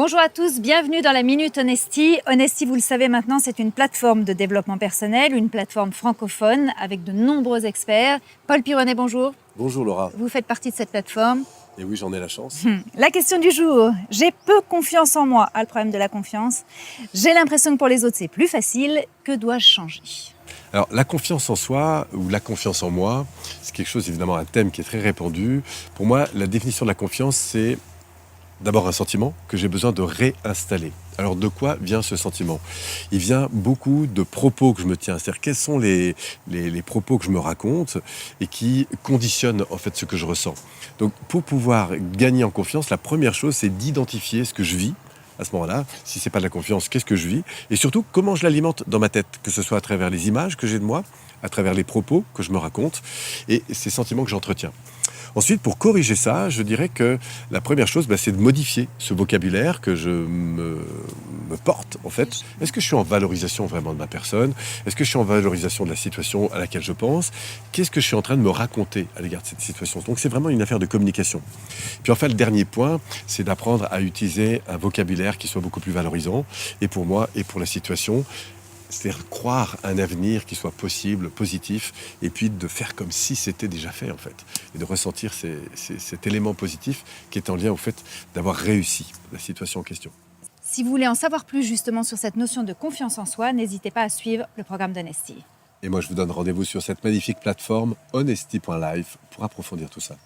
Bonjour à tous, bienvenue dans la Minute Honesty. Honesty, vous le savez maintenant, c'est une plateforme de développement personnel, une plateforme francophone avec de nombreux experts. Paul Pironnet, bonjour. Bonjour Laura. Vous faites partie de cette plateforme. Et oui, j'en ai la chance. La question du jour, j'ai peu confiance en moi. Ah, le problème de la confiance. J'ai l'impression que pour les autres, c'est plus facile. Que dois-je changer ? Alors, la confiance en soi ou la confiance en moi, c'est quelque chose, évidemment, un thème qui est très répandu. Pour moi, la définition de la confiance, c'est d'abord un sentiment que j'ai besoin de réinstaller. Alors, de quoi vient ce sentiment ? Il vient beaucoup de propos que je me tiens. C'est-à-dire, quels sont les propos que je me raconte et qui conditionnent, en fait, ce que je ressens. Donc, pour pouvoir gagner en confiance, la première chose, c'est d'identifier ce que je vis. À ce moment-là, si ce n'est pas de la confiance, qu'est-ce que je vis ? Et surtout, comment je l'alimente dans ma tête, que ce soit à travers les images que j'ai de moi, à travers les propos que je me raconte, et ces sentiments que j'entretiens. Ensuite, pour corriger ça, je dirais que la première chose, c'est de modifier ce vocabulaire que je me porte, en fait. Est-ce que je suis en valorisation vraiment de ma personne ? Est-ce que je suis en valorisation de la situation à laquelle je pense ? Qu'est-ce que je suis en train de me raconter à l'égard de cette situation ? Donc, c'est vraiment une affaire de communication. Puis enfin, le dernier point, c'est d'apprendre à utiliser un vocabulaire qui soit beaucoup plus valorisant, et pour moi, et pour la situation. C'est-à-dire croire un avenir qui soit possible, positif, et puis de faire comme si c'était déjà fait, en fait. Et de ressentir cet élément positif qui est en lien au fait d'avoir réussi la situation en question. Si vous voulez en savoir plus justement sur cette notion de confiance en soi, n'hésitez pas à suivre le programme d'Honesty. Et moi, je vous donne rendez-vous sur cette magnifique plateforme honesty.life pour approfondir tout ça.